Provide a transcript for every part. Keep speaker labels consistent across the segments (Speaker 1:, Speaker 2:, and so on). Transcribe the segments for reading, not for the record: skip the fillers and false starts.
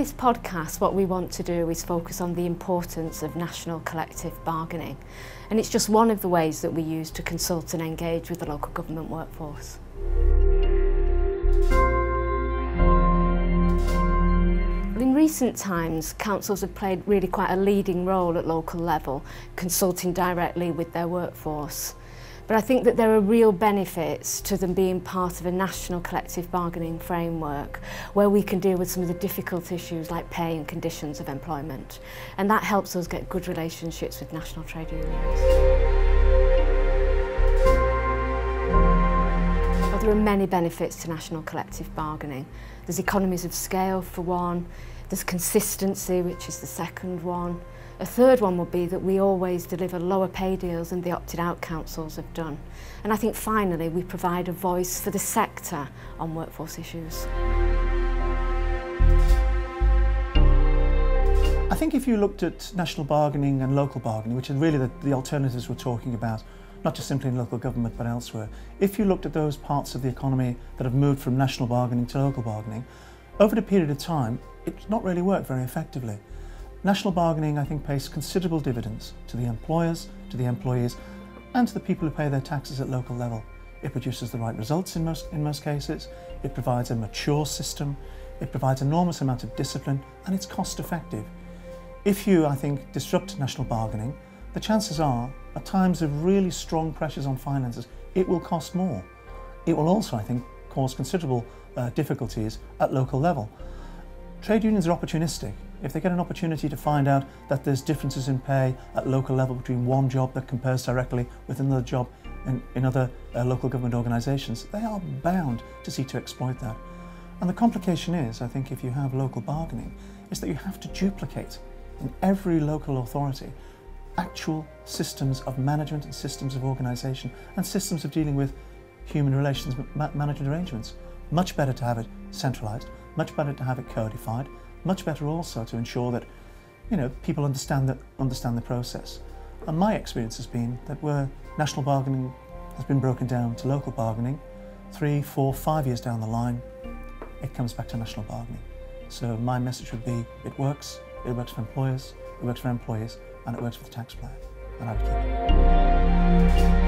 Speaker 1: this podcast, what we want to do is focus on the importance of national collective bargaining, and it's just one of the ways that we use to consult and engage with the local government workforce. In recent times, councils have played really quite a leading role at local level, consulting directly with their workforce. But I think that there are real benefits to them being part of a national collective bargaining framework where we can deal with some of the difficult issues like pay and conditions of employment. And that helps us get good relationships with national trade unions. Well, there are many benefits to national collective bargaining. There's economies of scale for one, there's consistency, which is the second one. A third one would be that we always deliver lower pay deals than the opted-out councils have done. And I think finally we provide a voice for the sector on workforce issues.
Speaker 2: I think if you looked at national bargaining and local bargaining, which are really the alternatives we're talking about, not just simply in local government but elsewhere, if you looked at those parts of the economy that have moved from national bargaining to local bargaining, over a period of time, it's not really worked very effectively. National bargaining, I think, pays considerable dividends to the employers, to the employees, and to the people who pay their taxes at local level. It produces the right results in most cases, it provides a mature system, it provides an enormous amount of discipline, and it's cost effective. If you, I think, disrupt national bargaining, the chances are, at times of really strong pressures on finances, it will cost more. It will also, I think, cause considerable difficulties at local level. Trade unions are opportunistic. If they get an opportunity to find out that there's differences in pay at local level between one job that compares directly with another job in other local government organisations, they are bound to seek to exploit that. And the complication is, I think, if you have local bargaining, is that you have to duplicate in every local authority actual systems of management and systems of organisation and systems of dealing with human relations management arrangements. Much better to have it centralised, much better to have it codified, much better also to ensure that, people understand the process. And my experience has been that where national bargaining has been broken down to local bargaining, 3, 4, 5 years down the line, it comes back to national bargaining. So my message would be, it works for employers, it works for employees, and it works for the taxpayer, and I would keep it.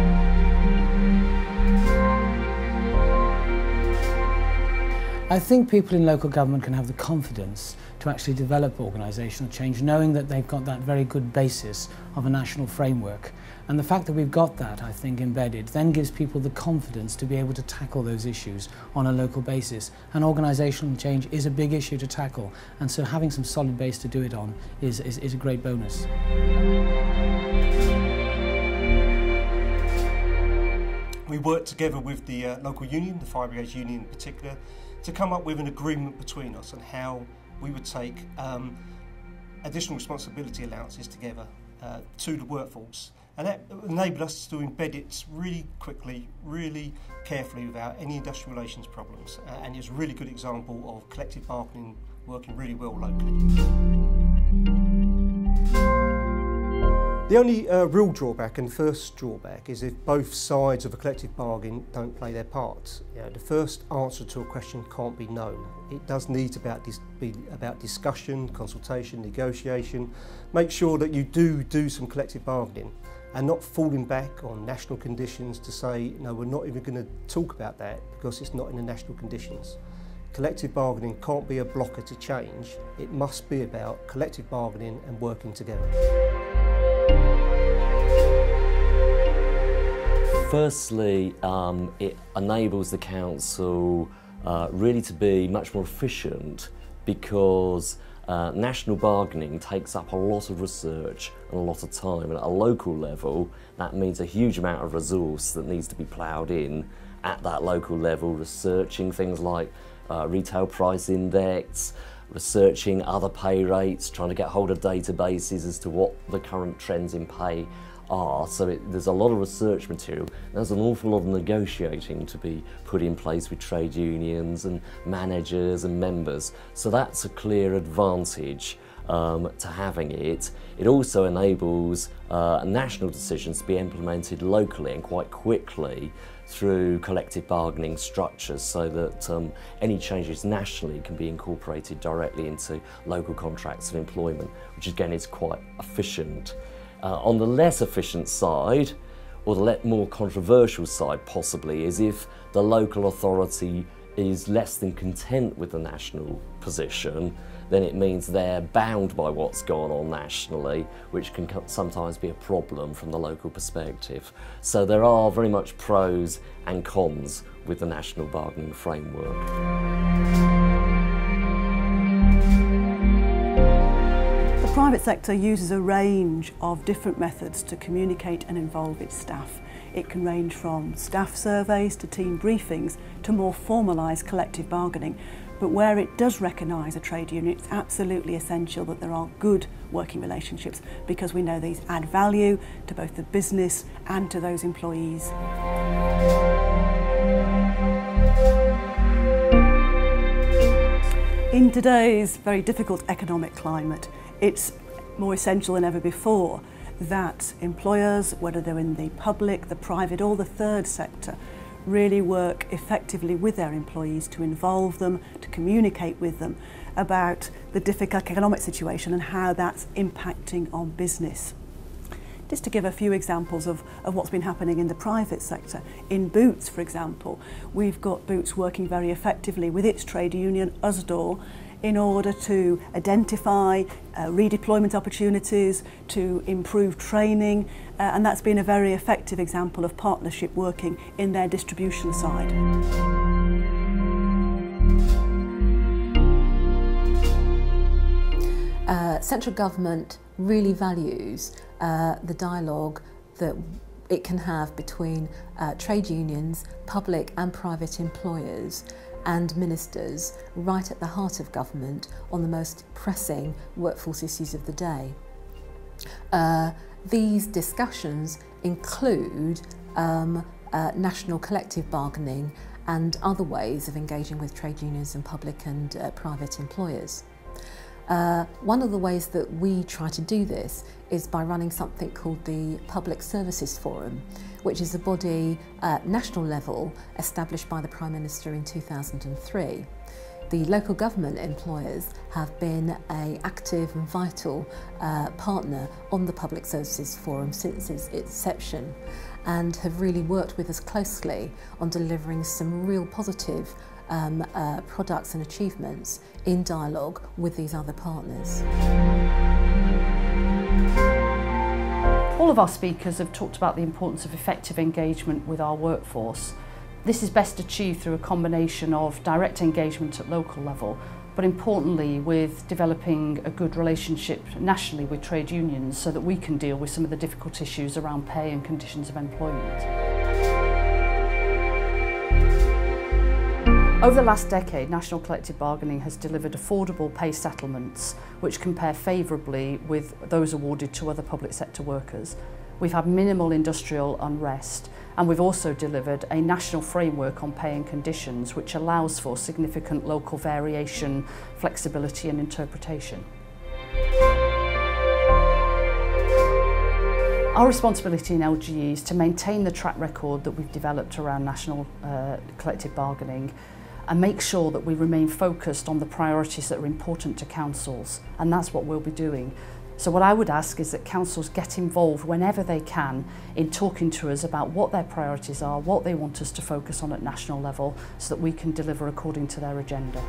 Speaker 3: I think people in local government can have the confidence to actually develop organisational change, knowing that they've got that very good basis of a national framework. And the fact that we've got that, I think, embedded, then gives people the confidence to be able to tackle those issues on a local basis. And organisational change is a big issue to tackle, and so having some solid base to do it on is a great bonus.
Speaker 4: We worked together with the local union, the Fire Brigades Union in particular, to come up with an agreement between us on how we would take additional responsibility allowances together to the workforce. And that enabled us to embed it really quickly, really carefully without any industrial relations problems. And it's a really good example of collective bargaining working really well locally. The only real drawback, and the first drawback, is if both sides of a collective bargain don't play their part. The first answer to a question can't be no. It does need to be about discussion, consultation, negotiation. Make sure that you do some collective bargaining and not falling back on national conditions to say, no, we're not even going to talk about that because it's not in the national conditions. Collective bargaining can't be a blocker to change. It must be about collective bargaining and working together.
Speaker 5: Firstly, it enables the council really to be much more efficient because national bargaining takes up a lot of research and a lot of time, and at a local level that means a huge amount of resource that needs to be ploughed in at that local level, researching things like retail price index, researching other pay rates, trying to get hold of databases as to what the current trends in pay are. So there's a lot of research material. There's an awful lot of negotiating to be put in place with trade unions and managers and members. So that's a clear advantage. to having it. It also enables national decisions to be implemented locally and quite quickly through collective bargaining structures, so that any changes nationally can be incorporated directly into local contracts of employment, which again is quite efficient. On the less efficient side, or the more controversial side possibly, is if the local authority is less than content with the national position, then it means they're bound by what's gone on nationally, which can sometimes be a problem from the local perspective. So there are very much pros and cons with the national bargaining framework.
Speaker 6: The private sector uses a range of different methods to communicate and involve its staff. It can range from staff surveys to team briefings to more formalised collective bargaining. But where it does recognise a trade union, it's absolutely essential that there are good working relationships, because we know these add value to both the business and to those employees. In today's very difficult economic climate, it's more essential than ever before that employers, whether they're in the public, the private or the third sector, really work effectively with their employees to involve them, to communicate with them about the difficult economic situation and how that's impacting on business. Just to give a few examples of what's been happening in the private sector. In Boots, for example, we've got Boots working very effectively with its trade union, Usdaw, in order to identify redeployment opportunities, to improve training, and that's been a very effective example of partnership working in their distribution side.
Speaker 7: Central government really values the dialogue that it can have between trade unions, public and private employers and ministers right at the heart of government on the most pressing workforce issues of the day. These discussions include national collective bargaining and other ways of engaging with trade unions and public and private employers. One of the ways that we try to do this is by running something called the Public Services Forum, which is a body at national level established by the Prime Minister in 2003. The local government employers have been an active and vital partner on the Public Services Forum since its inception, and have really worked with us closely on delivering some real positive products and achievements in dialogue with these other partners.
Speaker 8: All of our speakers have talked about the importance of effective engagement with our workforce. This is best achieved through a combination of direct engagement at local level, but importantly with developing a good relationship nationally with trade unions so that we can deal with some of the difficult issues around pay and conditions of employment. Over the last decade, national collective bargaining has delivered affordable pay settlements which compare favourably with those awarded to other public sector workers. We've had minimal industrial unrest, and we've also delivered a national framework on pay and conditions which allows for significant local variation, flexibility and interpretation. Our responsibility in LGE is to maintain the track record that we've developed around national collective bargaining and make sure that we remain focused on the priorities that are important to councils, and that's what we'll be doing. So what I would ask is that councils get involved whenever they can in talking to us about what their priorities are, what they want us to focus on at national level, so that we can deliver according to their agenda.